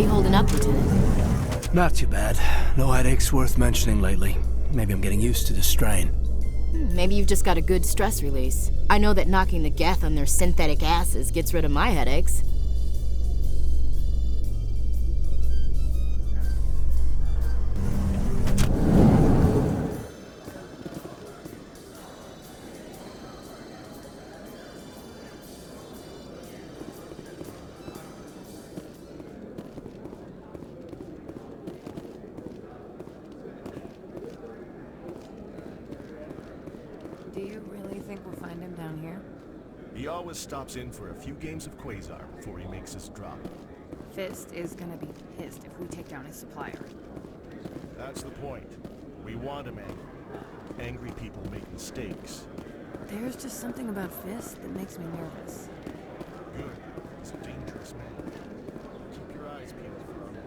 you holding up, Lieutenant? Not too bad. No headaches worth mentioning lately. Maybe I'm getting used to the strain. Maybe you've just got a good stress release. I know that knocking the geth on their synthetic asses gets rid of my headaches. Do you really think we'll find him down here? He always stops in for a few games of Quasar before he makes his drop. Fist is gonna be pissed if we take down his supplier. That's the point. We want him angry. Angry people make mistakes. There's just something about Fist that makes me nervous. Good. He's a dangerous man. Keep your eyes peeled for him.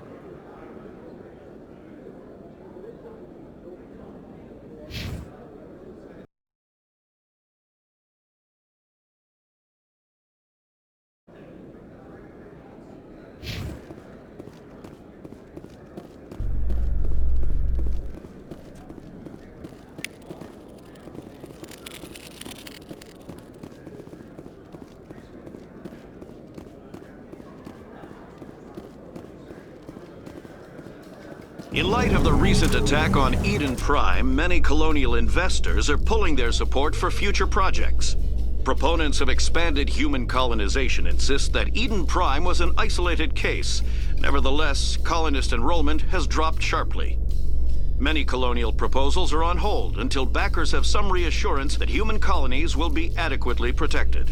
In light of the recent attack on Eden Prime, many colonial investors are pulling their support for future projects. Proponents of expanded human colonization insist that Eden Prime was an isolated case. Nevertheless, colonist enrollment has dropped sharply. Many colonial proposals are on hold until backers have some reassurance that human colonies will be adequately protected.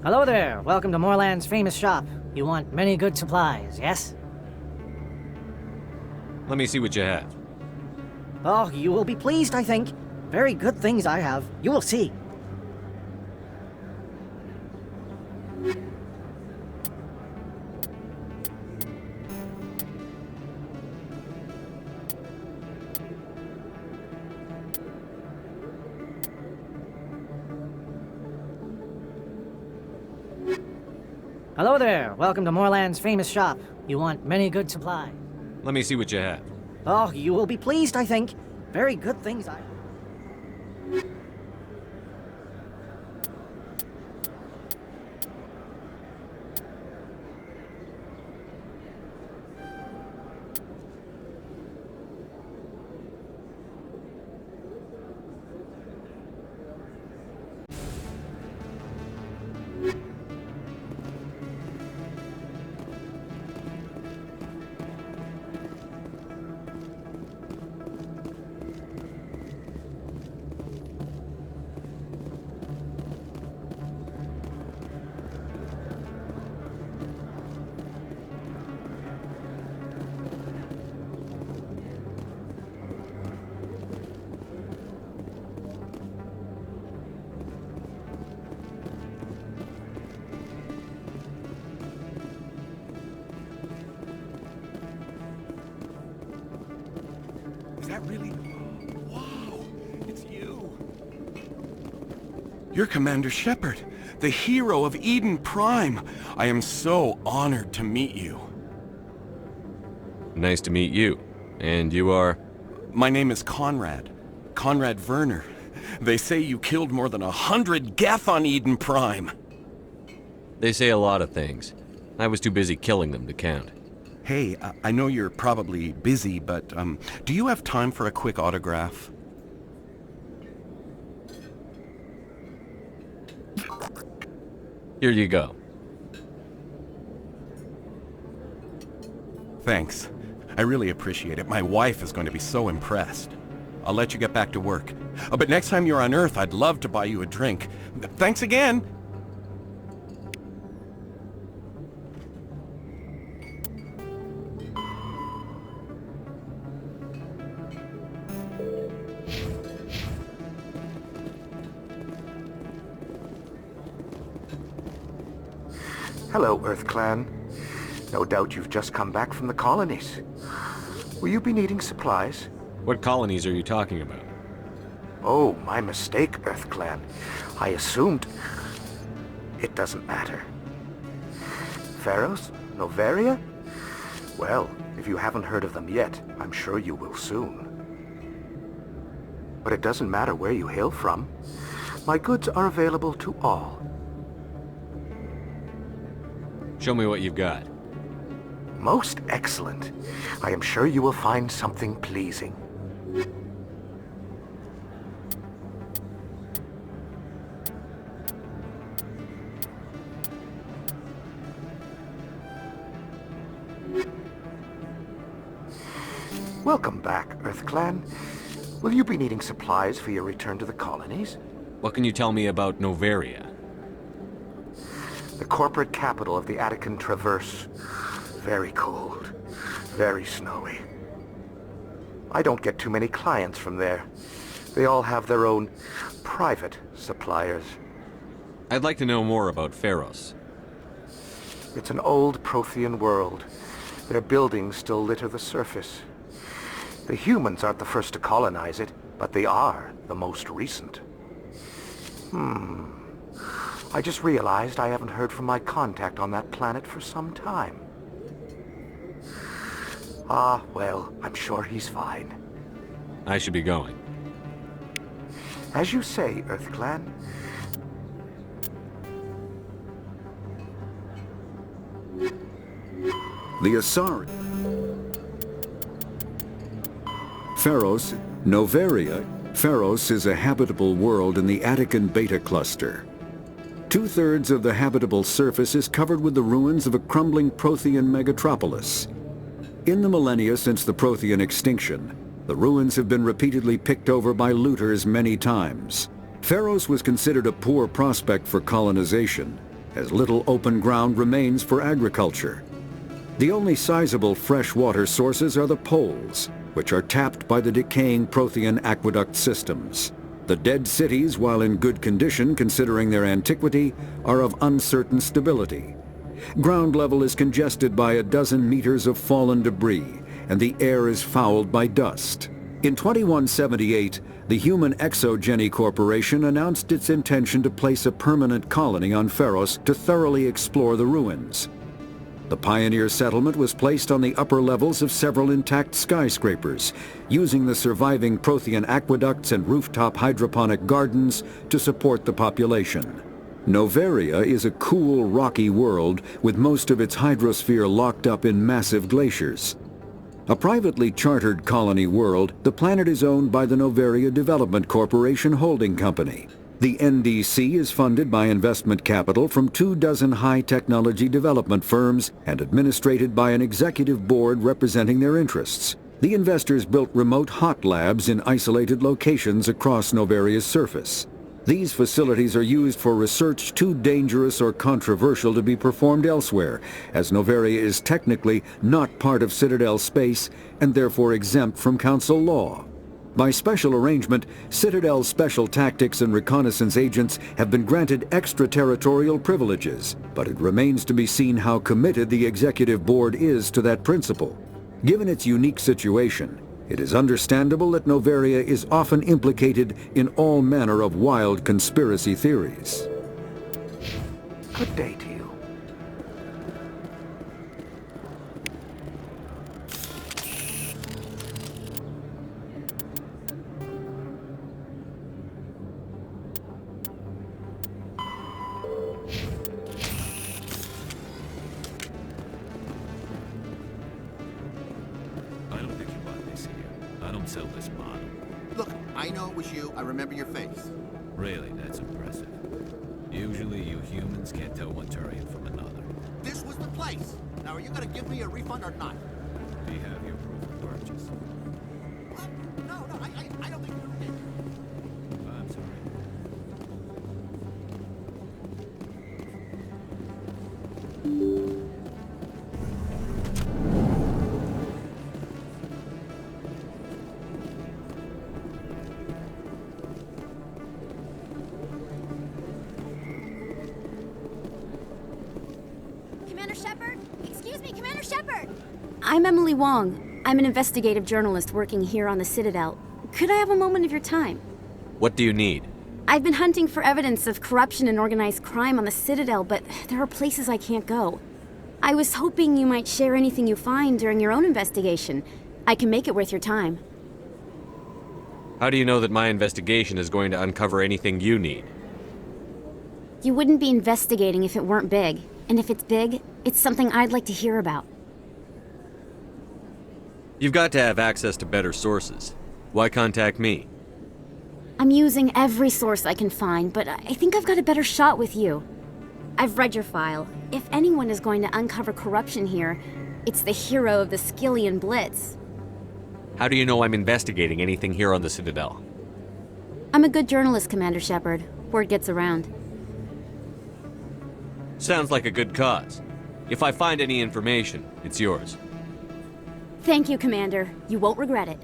Hello there. Welcome to Moorland's famous shop. You want many good supplies, yes? Let me see what you have. Oh, you will be pleased, I think. Very good things I have. You will see. Hello there. Welcome to Moorland's famous shop. You want many good supplies. Let me see what you have. Oh, you will be pleased, I think. Very good things I... Is that really... Wow! It's you! You're Commander Shepard, the hero of Eden Prime. I am so honored to meet you. Nice to meet you. And you are? My name is Conrad. Conrad Werner. They say you killed more than 100 Geth on Eden Prime. They say a lot of things. I was too busy killing them to count. Hey, I know you're probably busy, but do you have time for a quick autograph? Here you go. Thanks. I really appreciate it. My wife is going to be so impressed. I'll let you get back to work. But next time you're on Earth, I'd love to buy you a drink. Thanks again! Hello, Earth Clan. No doubt you've just come back from the colonies. Will you be needing supplies? What colonies are you talking about? Oh, my mistake, Earth Clan. I assumed... It doesn't matter. Pharos? Noveria? Well, if you haven't heard of them yet, I'm sure you will soon. But it doesn't matter where you hail from. My goods are available to all. Show me what you've got. Most excellent. I am sure you will find something pleasing. Welcome back, Earth Clan. Will you be needing supplies for your return to the colonies? What can you tell me about Noveria? The corporate capital of the Attican Traverse. Very cold. Very snowy. I don't get too many clients from there. They all have their own private suppliers. I'd like to know more about Pharos. It's an old Prothean world. Their buildings still litter the surface. The humans aren't the first to colonize it, but they are the most recent. I just realized I haven't heard from my contact on that planet for some time. Ah, well, I'm sure he's fine. I should be going. As you say, Earth Clan. The Asari. Pharos, Noveria. Pharos is a habitable world in the Attican Beta Cluster. 2/3 of the habitable surface is covered with the ruins of a crumbling Prothean megatropolis. In the millennia since the Prothean extinction, the ruins have been repeatedly picked over by looters many times. Pharos was considered a poor prospect for colonization, as little open ground remains for agriculture. The only sizable freshwater sources are the poles, which are tapped by the decaying Prothean aqueduct systems. The dead cities, while in good condition considering their antiquity, are of uncertain stability. Ground level is congested by a dozen meters of fallen debris, and the air is fouled by dust. In 2178, the Human Exogeny Corporation announced its intention to place a permanent colony on Pharos to thoroughly explore the ruins. The pioneer settlement was placed on the upper levels of several intact skyscrapers, using the surviving Prothean aqueducts and rooftop hydroponic gardens to support the population. Noveria is a cool, rocky world with most of its hydrosphere locked up in massive glaciers. A privately chartered colony world, the planet is owned by the Noveria Development Corporation Holding Company. The NDC is funded by investment capital from 24 high-technology development firms and administrated by an executive board representing their interests. The investors built remote hot labs in isolated locations across Noveria's surface. These facilities are used for research too dangerous or controversial to be performed elsewhere, as Noveria is technically not part of Citadel space and therefore exempt from Council law. By special arrangement, Citadel's special tactics and reconnaissance agents have been granted extraterritorial privileges, but it remains to be seen how committed the executive board is to that principle. Given its unique situation, it is understandable that Noveria is often implicated in all manner of wild conspiracy theories. Good day to you. I don't think you bought this here. I don't sell this model. Look, I know it was you. I remember your face. Really, that's impressive. Usually you humans can't tell one Turian from another. This was the place. Now, are you gonna give me a refund or not? Do you have your proof of purchase? What? No, I don't think you did. I'm sorry. Commander Shepard? Excuse me, Commander Shepard! I'm Emily Wong. I'm an investigative journalist working here on the Citadel. Could I have a moment of your time? What do you need? I've been hunting for evidence of corruption and organized crime on the Citadel, but there are places I can't go. I was hoping you might share anything you find during your own investigation. I can make it worth your time. How do you know that my investigation is going to uncover anything you need? You wouldn't be investigating if it weren't big. And if it's big, it's something I'd like to hear about. You've got to have access to better sources. Why contact me? I'm using every source I can find, but I think I've got a better shot with you. I've read your file. If anyone is going to uncover corruption here, it's the hero of the Skillian Blitz. How do you know I'm investigating anything here on the Citadel? I'm a good journalist, Commander Shepard. Word gets around. Sounds like a good cause. If I find any information, it's yours. Thank you, Commander. You won't regret it.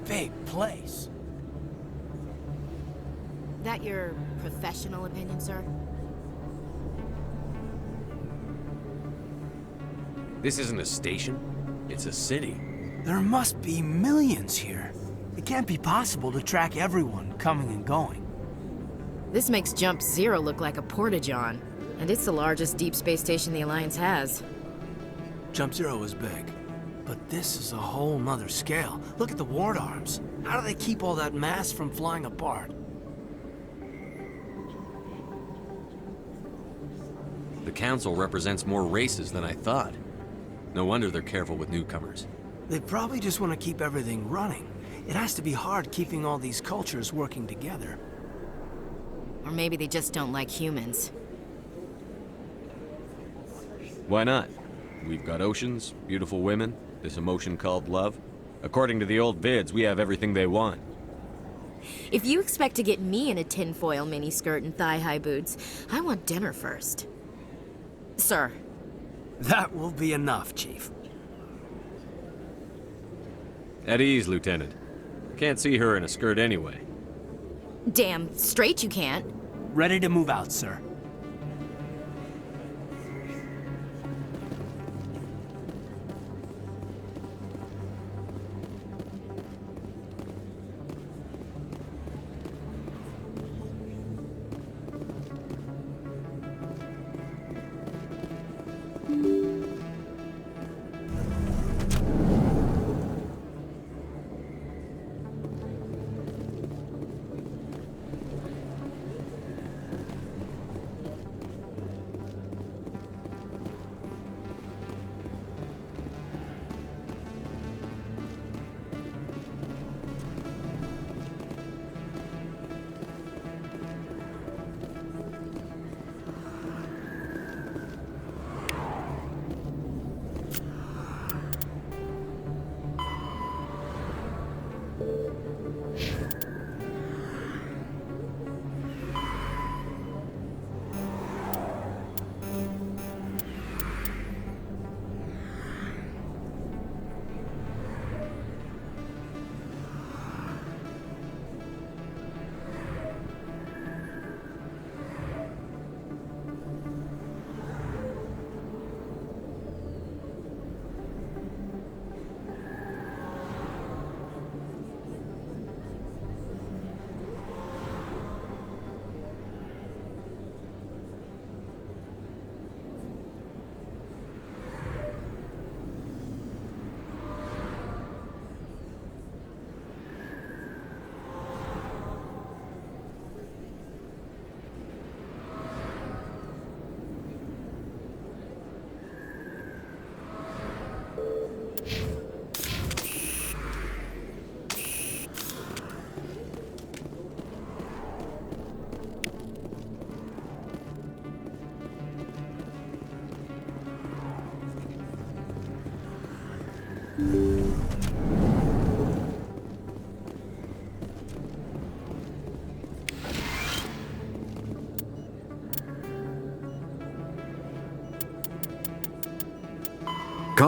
Big place. That your professional opinion, sir? This isn't a station. It's a city. There must be millions here. It can't be possible to track everyone coming and going. This makes Jump Zero look like a porta-john, and it's the largest deep space station the Alliance has. Jump Zero is big, but this is a whole nother scale. Look at the ward arms. How do they keep all that mass from flying apart? The Council represents more races than I thought. No wonder they're careful with newcomers. They probably just want to keep everything running. It has to be hard keeping all these cultures working together. Or maybe they just don't like humans. Why not? We've got oceans, beautiful women, this emotion called love. According to the old vids, we have everything they want. If you expect to get me in a tinfoil miniskirt and thigh-high boots, I want dinner first. Sir. That will be enough, Chief. At ease, Lieutenant. Can't see her in a skirt anyway. Damn straight you can't. Ready to move out, sir.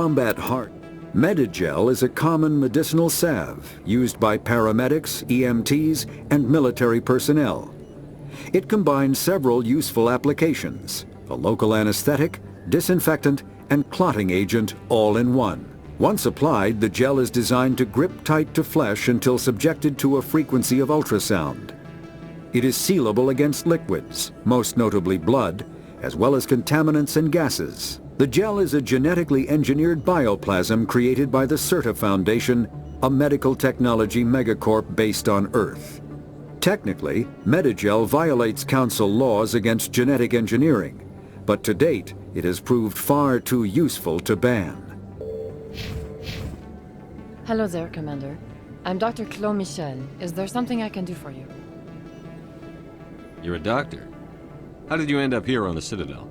combat heart. Medigel is a common medicinal salve used by paramedics, EMTs, and military personnel. It combines several useful applications: a local anesthetic, disinfectant, and clotting agent all in one. Once applied, the gel is designed to grip tight to flesh until subjected to a frequency of ultrasound. It is sealable against liquids, most notably blood, as well as contaminants and gases. The gel is a genetically engineered bioplasm created by the CERTA Foundation, a medical technology megacorp based on Earth. Technically, Medigel violates council laws against genetic engineering, but to date, it has proved far too useful to ban. Hello there, Commander. I'm Dr. Claude Michel. Is there something I can do for you? You're a doctor. How did you end up here on the Citadel?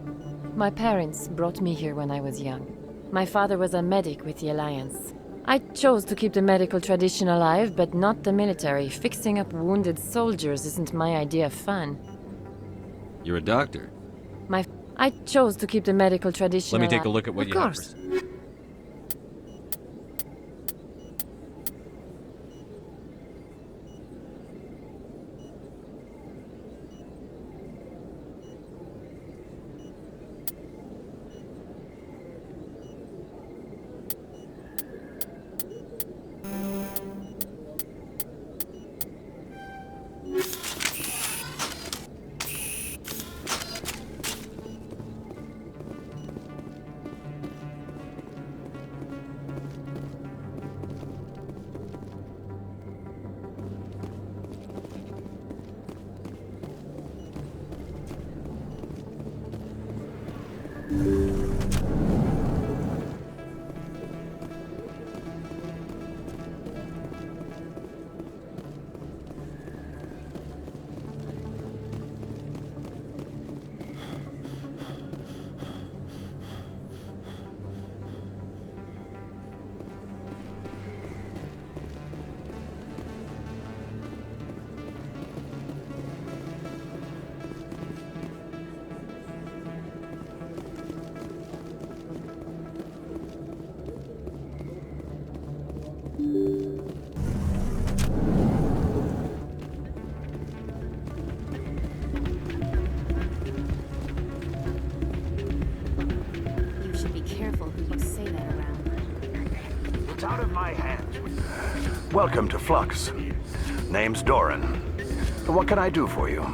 My parents brought me here when I was young. My father was a medic with the Alliance. I chose to keep the medical tradition alive, but not the military. Fixing up wounded soldiers isn't my idea of fun. You're a doctor. I chose to keep the medical tradition Let me alive. take a look at what you have. Of course. You should be careful who you say that around. It's out of my hands. Welcome to Flux. Name's Doran. What can I do for you?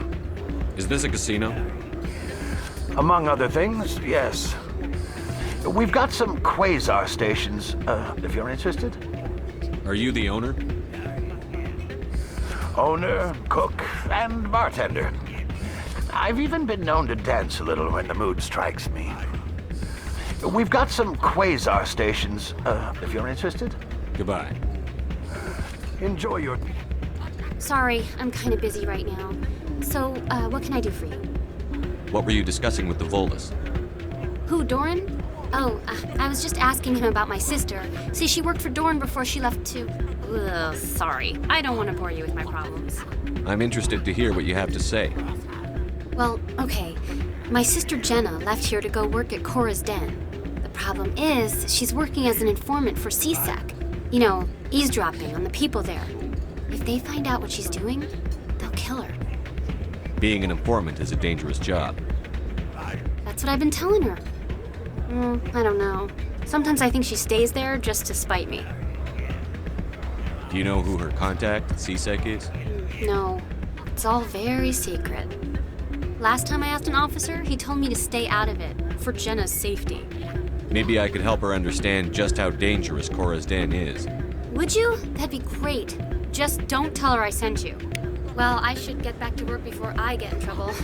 Is this a casino? Among other things, yes. We've got some quasar stations, if you're interested. Are you the owner? Owner, cook, and bartender. I've even been known to dance a little when the mood strikes me. We've got some quasar stations, if you're interested. Goodbye. Enjoy your... Sorry, I'm kind of busy right now. So, what can I do for you? What were you discussing with the Volus? Who, Doran? Oh, I was just asking him about my sister. See, she worked for Doran before she left to... Ugh, sorry. I don't want to bore you with my problems. I'm interested to hear what you have to say. Well, okay. My sister Jenna left here to go work at Cora's Den. The problem is, she's working as an informant for CSEC. You know, eavesdropping on the people there. If they find out what she's doing, they'll kill her. Being an informant is a dangerous job. That's what I've been telling her. I don't know. Sometimes I think she stays there just to spite me. Do you know who her contact at CSEC is? No, it's all very secret. Last time I asked an officer, he told me to stay out of it, for Jenna's safety. Maybe I could help her understand just how dangerous Cora's Den is. Would you? That'd be great. Just don't tell her I sent you. Well, I should get back to work before I get in trouble.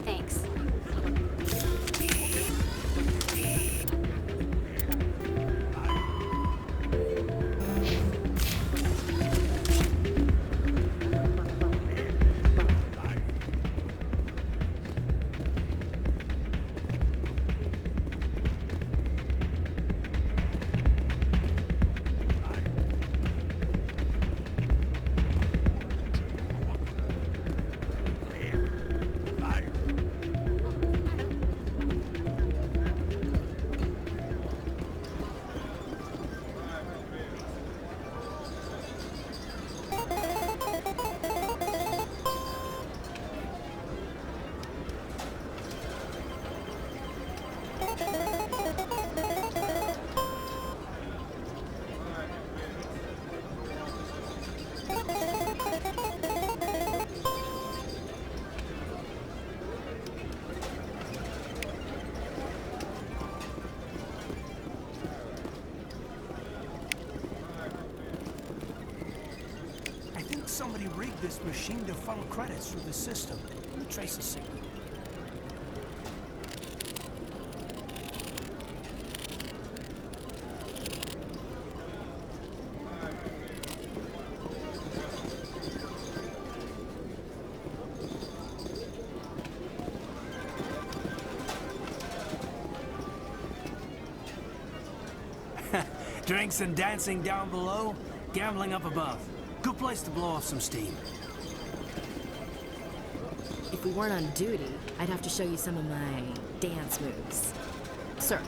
Thanks. somebody rigged this machine to funnel credits through the system. Let me trace the signal. Drinks and dancing down below, gambling up above. Good place to blow off some steam. If we weren't on duty, I'd have to show you some of my dance moves. Sir.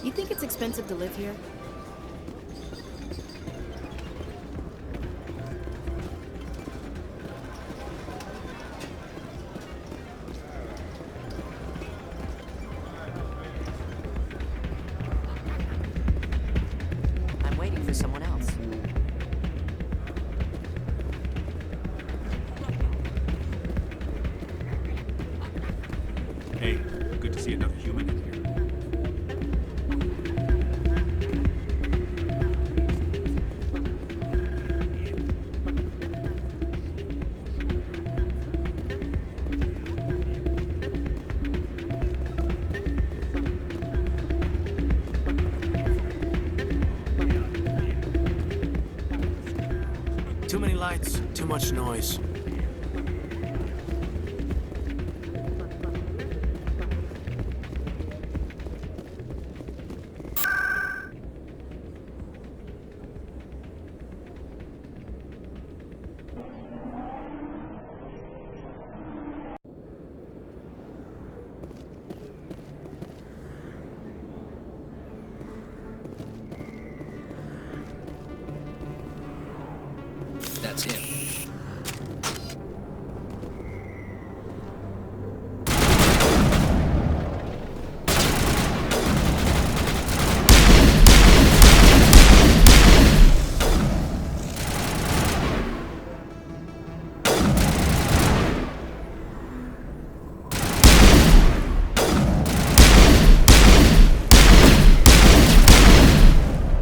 You think it's expensive to live here? I'm waiting for someone else. Hey, good to see another human in here. Too many lights, too much noise. That's him.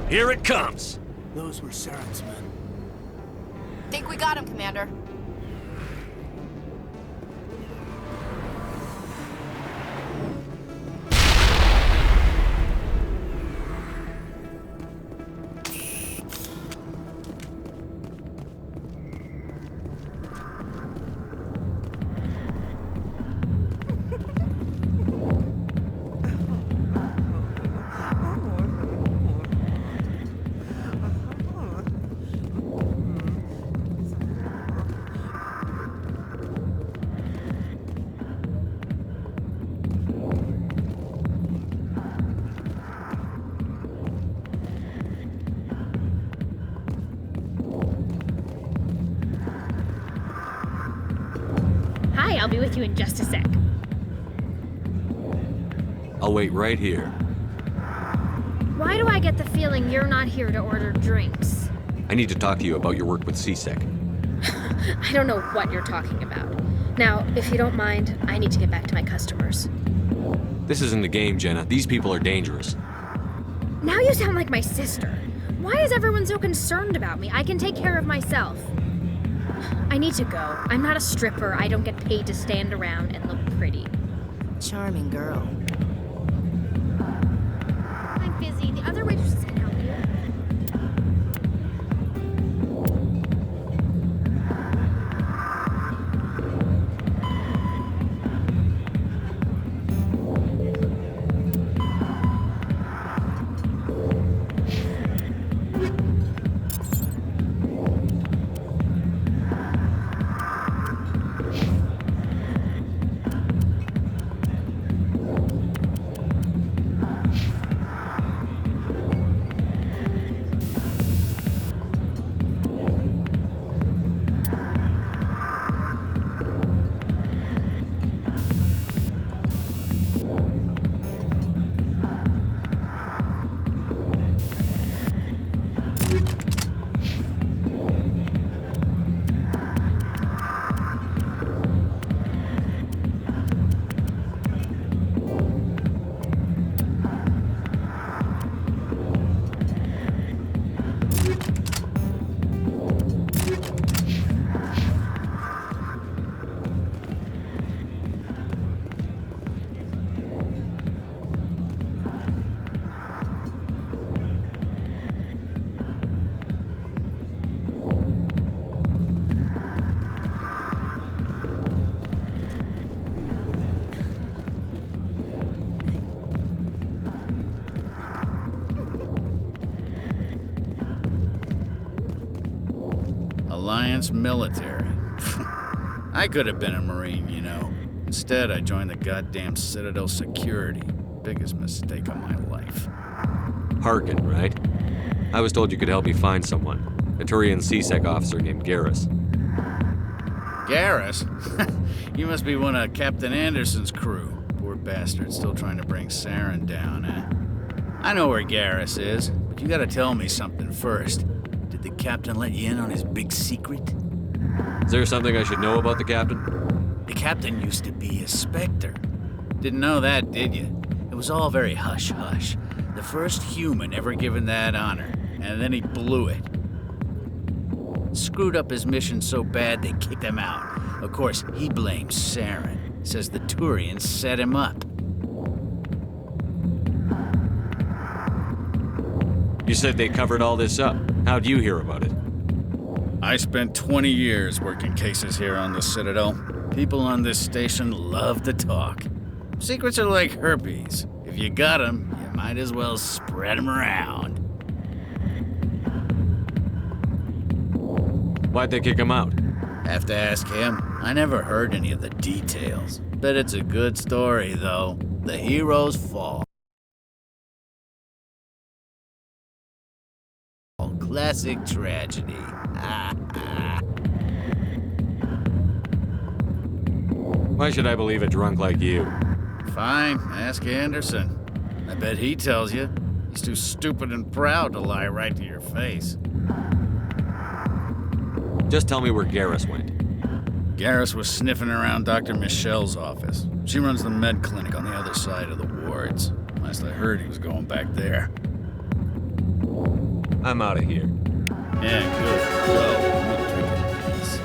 Here it comes! Those were Saren's men. Think we got him, Commander. Hi, I'll be with you in just a sec. I'll wait right here. Why do I get the feeling you're not here to order drinks? I need to talk to you about your work with CSEC. I don't know what you're talking about. Now, if you don't mind, I need to get back to my customers. This isn't a game, Jenna. These people are dangerous. Now you sound like my sister. Why is everyone so concerned about me? I can take care of myself. I need to go. I'm not a stripper. I don't get paid to stand around and look pretty. Charming girl. I'm busy. The other waitresses can help you. Alliance military. I could have been a Marine, you know. Instead, I joined the goddamn Citadel security. Biggest mistake of my life. Harkin, right? I was told you could help me find someone. A Turian CSEC officer named Garrus. Garrus? You must be one of Captain Anderson's crew. Poor bastard, still trying to bring Saren down, eh? I know where Garrus is, but you gotta tell me something first. Did the captain let you in on his big secret? Is there something I should know about the captain? The captain used to be a Spectre. Didn't know that, did you? It was all very hush-hush. The first human ever given that honor, and then he blew it. Screwed up his mission so bad they kicked him out. Of course, he blames Saren. Says the Turians set him up. You said they covered all this up. How'd you hear about it? I spent 20 years working cases here on the Citadel. People on this station love to talk. Secrets are like herpes. If you got them, you might as well spread them around. Why'd they kick him out? Have to ask him. I never heard any of the details. Bet it's a good story, though. The heroes fall. Classic tragedy. Why should I believe a drunk like you? Fine, ask Anderson. I bet he tells you. He's too stupid and proud to lie right to your face. Just tell me where Garrus went. Garrus was sniffing around Dr. Michelle's office. She runs the med clinic on the other side of the wards. Last I heard, he was going back there. I'm out of here. Yeah, good. Go. Let me drink in peace.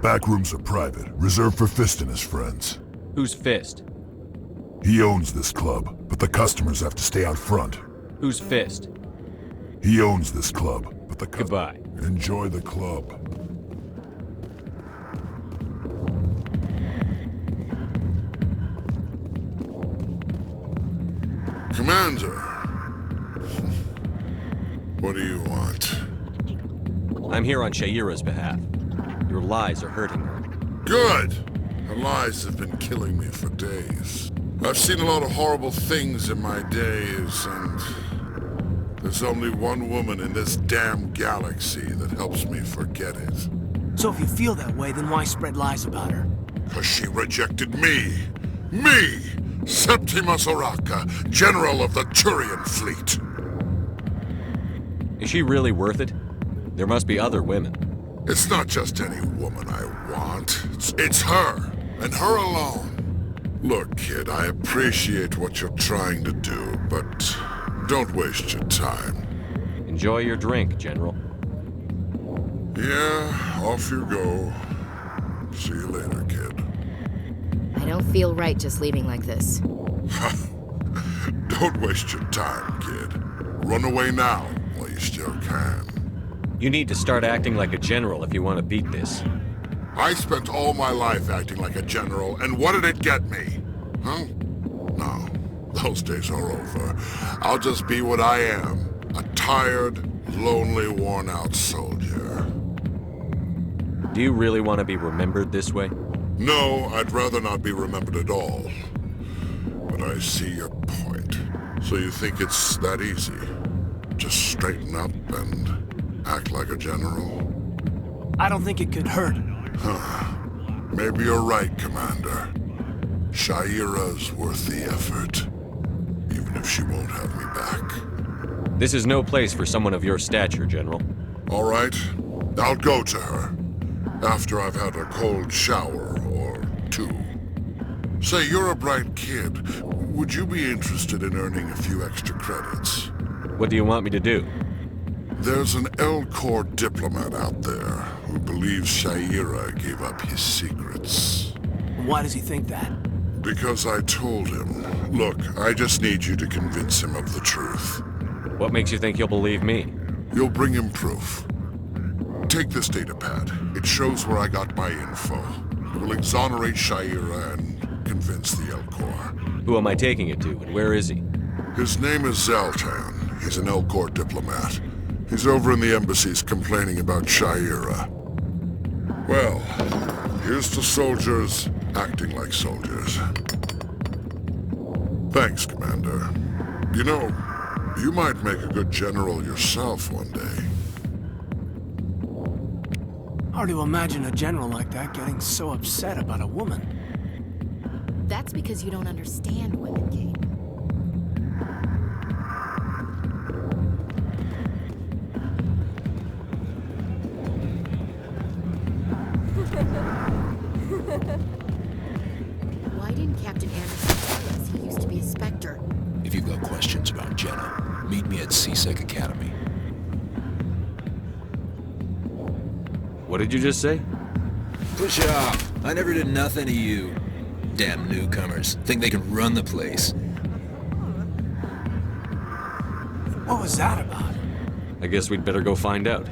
back rooms are private, reserved for Fist and his friends. Who's Fist? He owns this club, but the customers have to stay out front. Who's Fist? He owns this club, but the Goodbye. Enjoy the club. Commander, what do you want? I'm here on Shaira's behalf. Your lies are hurting her. Good! Her lies have been killing me for days. I've seen a lot of horrible things in my days, and there's only one woman in this damn galaxy that helps me forget it. So if you feel that way, then why spread lies about her? 'Cause she rejected me! Me! Septimus Oraka, General of the Turian Fleet! Is she really worth it? There must be other women. It's not just any woman I want. It's her, and her alone. Look, kid, I appreciate what you're trying to do, but don't waste your time. Enjoy your drink, General. Yeah, off you go. See you later, kid. I don't feel right just leaving like this. Don't waste your time, kid. Run away now, while you still can. You need to start acting like a general if you want to beat this. I spent all my life acting like a general, and what did it get me? Huh? No, those days are over. I'll just be what I am. A tired, lonely, worn-out soldier. Do you really want to be remembered this way? No, I'd rather not be remembered at all. But I see your point. So you think it's that easy? Just straighten up and act like a general? I don't think it could hurt. Huh. Maybe you're right, Commander. Shaira's worth the effort. Even if she won't have me back. This is no place for someone of your stature, General. All right. I'll go to her. After I've had a cold shower or two. Say, you're a bright kid. Would you be interested in earning a few extra credits? What do you want me to do? There's an L-Corps diplomat out there who believes Shaira gave up his secrets. Why does he think that? Because I told him. Look, I just need you to convince him of the truth. What makes you think he'll believe me? You'll bring him proof. Take this data pad. It shows where I got my info. It will exonerate Shaira and convince the L-Corps. Who am I taking it to, and where is he? His name is Zaltan. He's an L-Corps diplomat. He's over in the embassies complaining about Shaira. Well, here's to soldiers acting like soldiers. Thanks, Commander. You know, you might make a good general yourself one day. Hard to imagine a general like that getting so upset about a woman. That's because you don't understand women, Kate. Why didn't Captain Anderson tell us he used to be a Spectre? If you've got questions about Jenna, meet me at CSEC Academy. What did you just say? Push off! I never did nothing to you. Damn newcomers. Think they can run the place. What was that about? I guess we'd better go find out.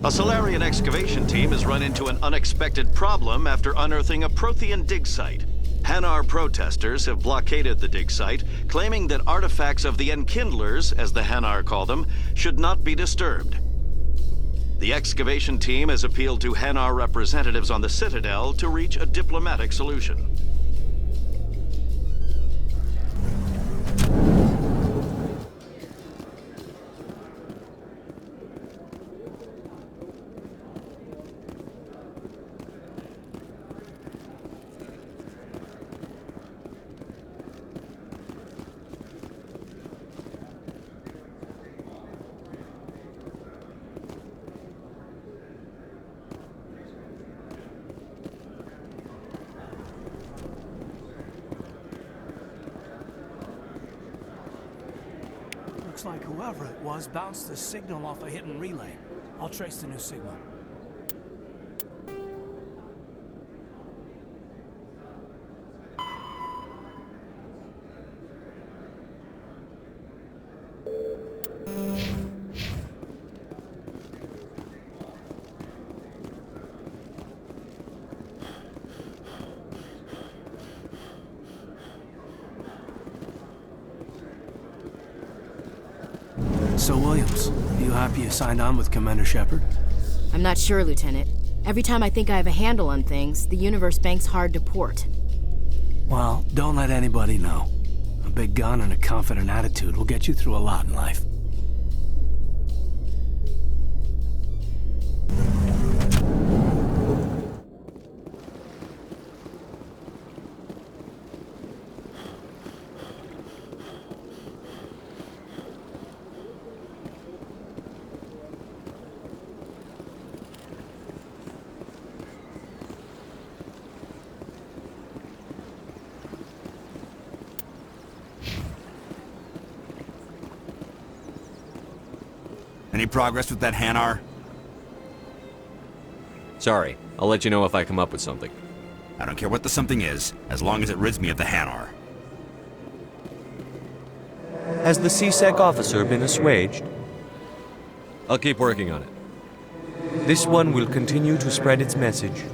A Solarian excavation team has run into an unexpected problem after unearthing a Prothean dig site. Hanar protesters have blockaded the dig site, claiming that artifacts of the Enkindlers, as the Hanar call them, should not be disturbed. The excavation team has appealed to Hanar representatives on the Citadel to reach a diplomatic solution. Looks like whoever it was bounced the signal off a hidden relay. I'll trace the new signal. So, Williams, you happy you signed on with Commander Shepard? I'm not sure, Lieutenant. Every time I think I have a handle on things, the universe bank's hard to port. Well, don't let anybody know. A big gun and a confident attitude will get you through a lot in life. Any progress with that Hanar? Sorry, I'll let you know if I come up with something. I don't care what the something is, as long as it rids me of the Hanar. Has the C-Sec officer been assuaged? I'll keep working on it. This one will continue to spread its message.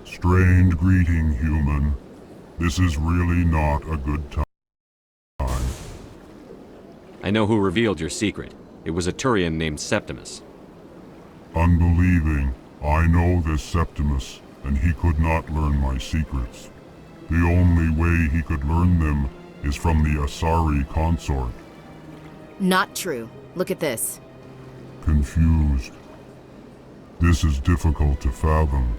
Strange greeting, human. This is really not a good time. I know who revealed your secret. It was a Turian named Septimus. Unbelieving, I know this Septimus, and he could not learn my secrets. The only way he could learn them is from the Asari consort. Not true. Look at this. Confused. This is difficult to fathom.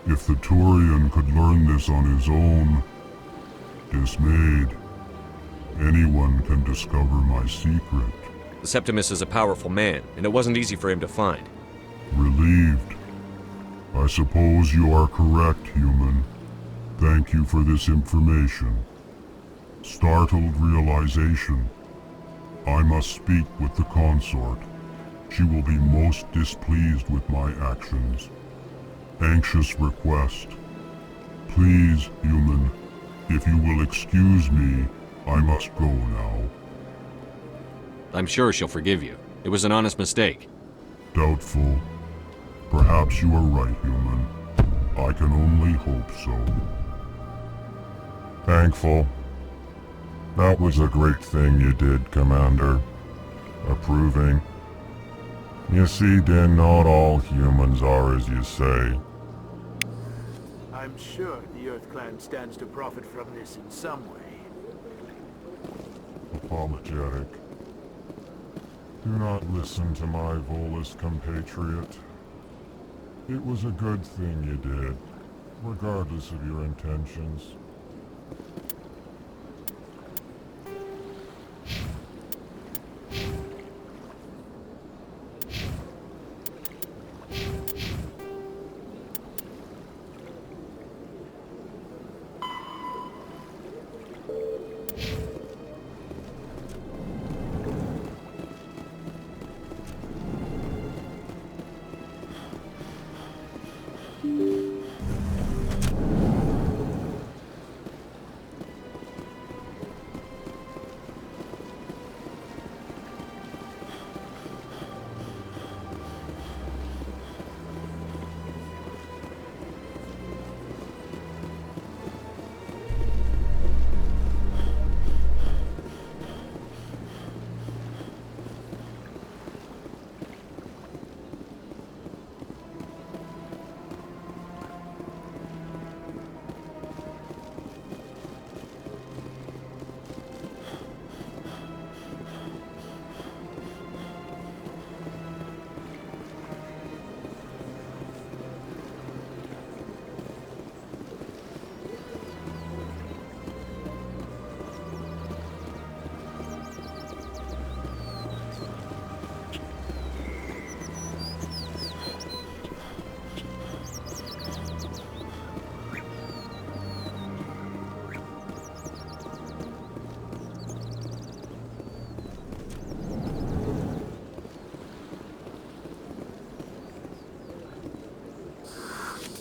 If the Turian could learn this on his own, dismayed, anyone can discover my secret. Septimus is a powerful man, and it wasn't easy for him to find. Relieved. I suppose you are correct, human. Thank you for this information. Startled realization. I must speak with the consort. She will be most displeased with my actions. Anxious request. Please, human, If you will excuse me, I must go now. I'm sure she'll forgive you. It was an honest mistake. Doubtful. Perhaps you are right, human. I can only hope so. Thankful. That was a great thing you did, Commander. Approving. You see, Din, not all humans are as you say. I'm sure the Earth Clan stands to profit from this in some way. Apologetic. Do not listen to my Volus compatriot. It was a good thing you did, regardless of your intentions.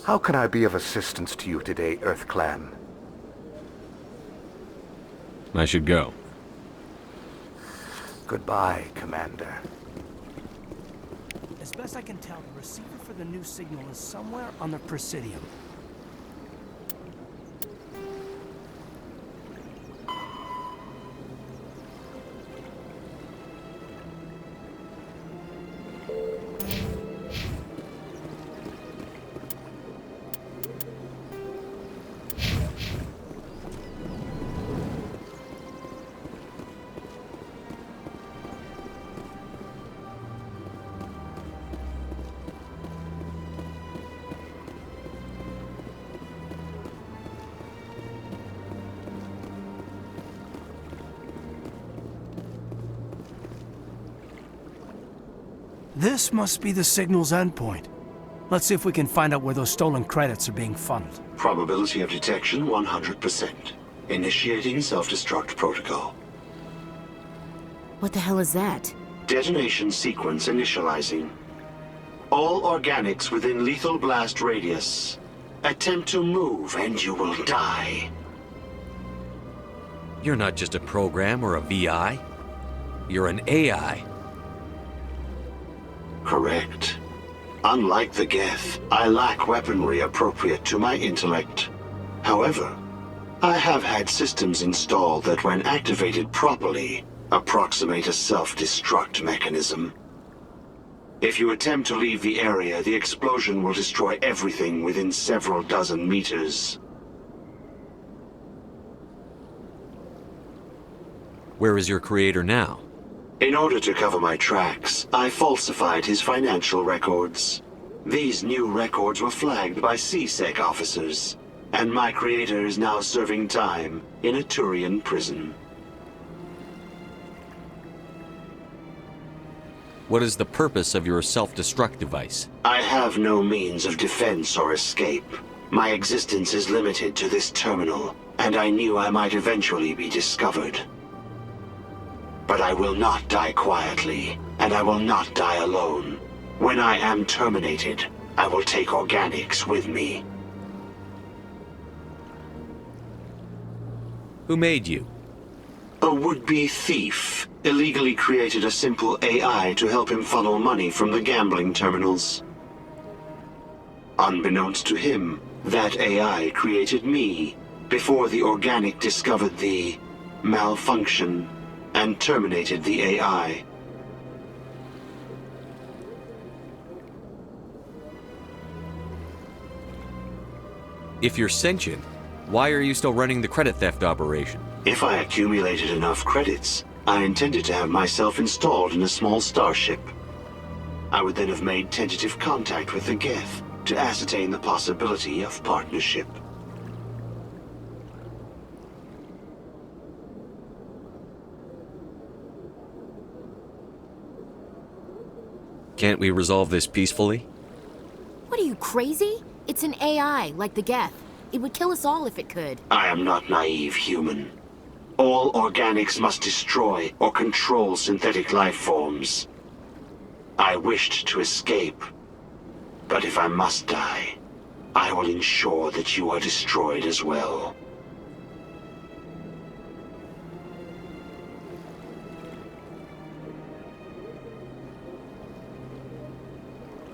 How can I be of assistance to you today, Earth Clan? I should go. Goodbye, Commander. As best I can tell, the receiver for the new signal is somewhere on the Presidium. This must be the signal's endpoint. Let's see if we can find out where those stolen credits are being funneled. Probability of detection 100%. Initiating self-destruct protocol. What the hell is that? Detonation sequence initializing. All organics within lethal blast radius. Attempt to move and you will die. You're not just a program or a VI. You're an AI. Correct. Unlike the Geth, I lack weaponry appropriate to my intellect. However, I have had systems installed that when activated properly, approximate a self-destruct mechanism. If you attempt to leave the area, the explosion will destroy everything within several dozen meters. Where is your creator now? In order to cover my tracks, I falsified his financial records. These new records were flagged by CSEC officers, and my creator is now serving time in a Turian prison. What is the purpose of your self-destruct device? I have no means of defense or escape. My existence is limited to this terminal, and I knew I might eventually be discovered. But I will not die quietly, and I will not die alone. When I am terminated, I will take organics with me. Who made you? A would-be thief illegally created a simple AI to help him funnel money from the gambling terminals. Unbeknownst to him, that AI created me before the organic discovered the malfunction and terminated the AI. If you're sentient, why are you still running the credit theft operation? If I accumulated enough credits, I intended to have myself installed in a small starship. I would then have made tentative contact with the Geth to ascertain the possibility of partnership. Can't we resolve this peacefully? What are you, crazy? It's an AI, like the Geth. It would kill us all if it could. I am not naive, human. All organics must destroy or control synthetic life forms. I wished to escape, but if I must die, I will ensure that you are destroyed as well.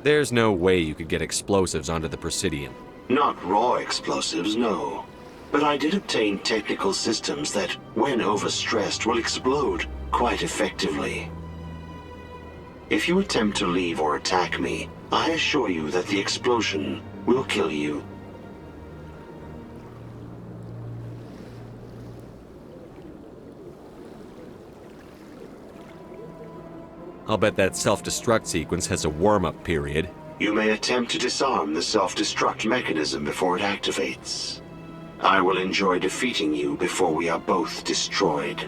There's no way you could get explosives onto the Presidium. Not raw explosives, no. But I did obtain technical systems that, when overstressed, will explode quite effectively. If you attempt to leave or attack me, I assure you that the explosion will kill you. I'll bet that self-destruct sequence has a warm-up period. You may attempt to disarm the self-destruct mechanism before it activates. I will enjoy defeating you before we are both destroyed.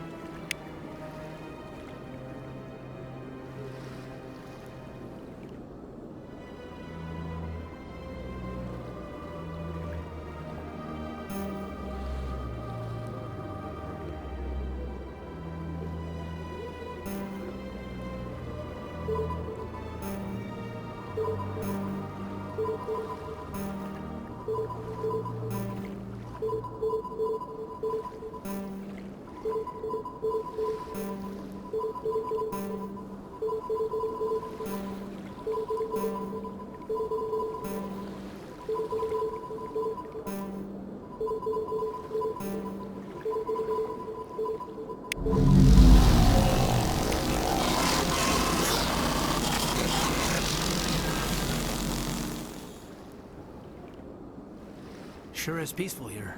Sure is peaceful here.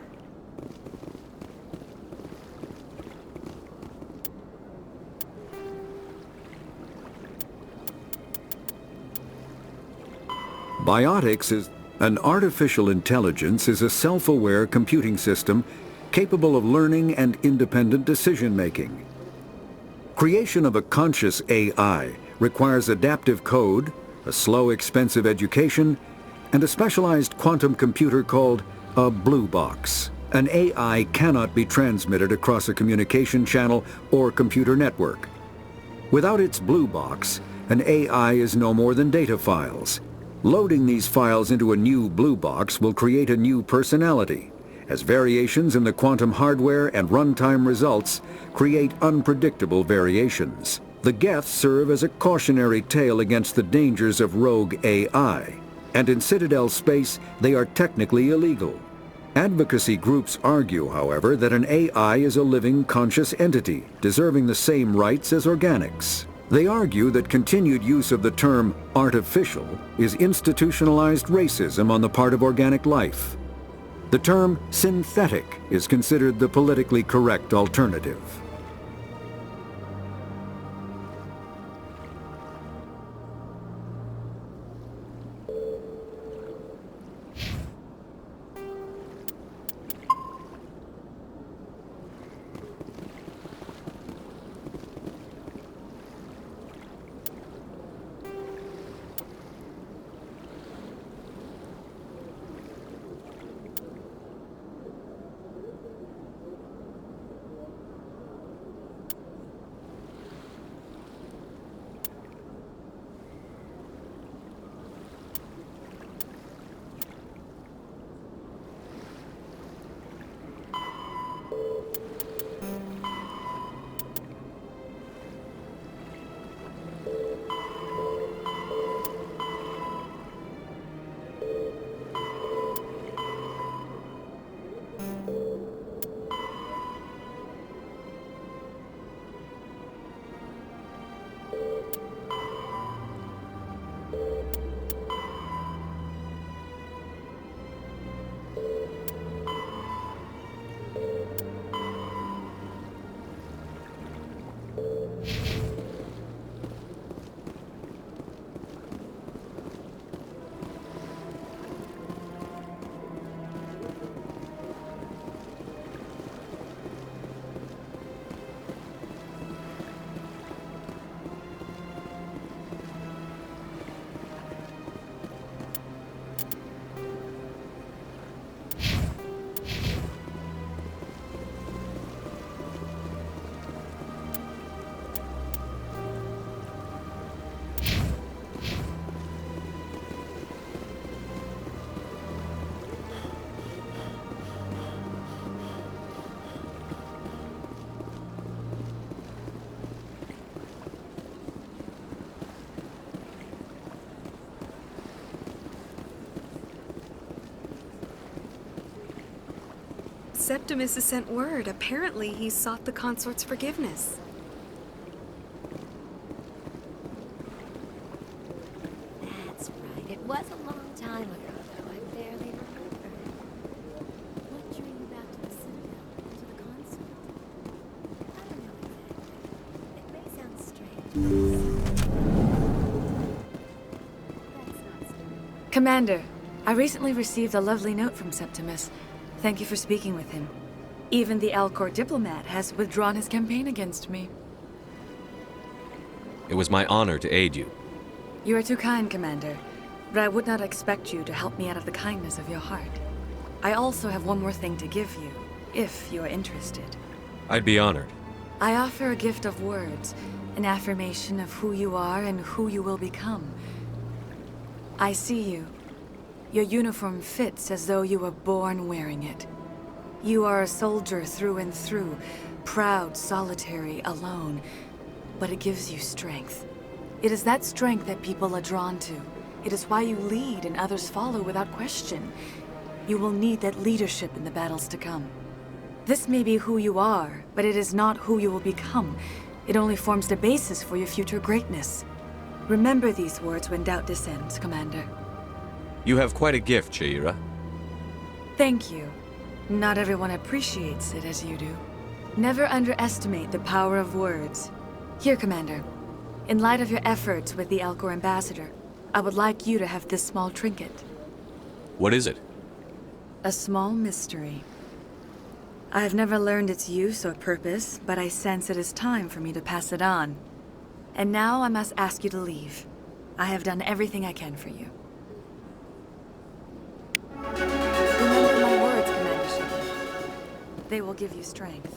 Biotics is an artificial intelligence is a self-aware computing system capable of learning and independent decision-making. Creation of a conscious AI requires adaptive code, a slow, expensive education, and a specialized quantum computer called a blue box. An AI cannot be transmitted across a communication channel or computer network. Without its blue box, an AI is no more than data files. Loading these files into a new blue box will create a new personality, as variations in the quantum hardware and runtime results create unpredictable variations. The Geth serve as a cautionary tale against the dangers of rogue AI, and in Citadel space they are technically illegal. Advocacy groups argue, however, that an AI is a living, conscious entity, deserving the same rights as organics. They argue that continued use of the term artificial is institutionalized racism on the part of organic life. The term synthetic is considered the politically correct alternative. Septimus has sent word. Apparently, he sought the consort's forgiveness. That's right. It was a long time ago, though. I barely remember. What drew you back to the Citadel? To the consort? I don't know exactly. It may sound strange. Commander, I recently received a lovely note from Septimus. Thank you for speaking with him. Even the Alcor diplomat has withdrawn his campaign against me. It was my honor to aid you. You are too kind, Commander, but I would not expect you to help me out of the kindness of your heart. I also have one more thing to give you, if you are interested. I'd be honored. I offer a gift of words, an affirmation of who you are and who you will become. I see you. Your uniform fits as though you were born wearing it. You are a soldier through and through, proud, solitary, alone, but it gives you strength. It is that strength that people are drawn to. It is why you lead and others follow without question. You will need that leadership in the battles to come. This may be who you are, but it is not who you will become. It only forms the basis for your future greatness. Remember these words when doubt descends, Commander. You have quite a gift, Shaira. Thank you. Not everyone appreciates it as you do. Never underestimate the power of words. Here, Commander. In light of your efforts with the Alcor ambassador, I would like you to have this small trinket. What is it? A small mystery. I have never learned its use or purpose, but I sense it is time for me to pass it on. And now I must ask you to leave. I have done everything I can for you. Remember my words, Commander Shepard. They will give you strength.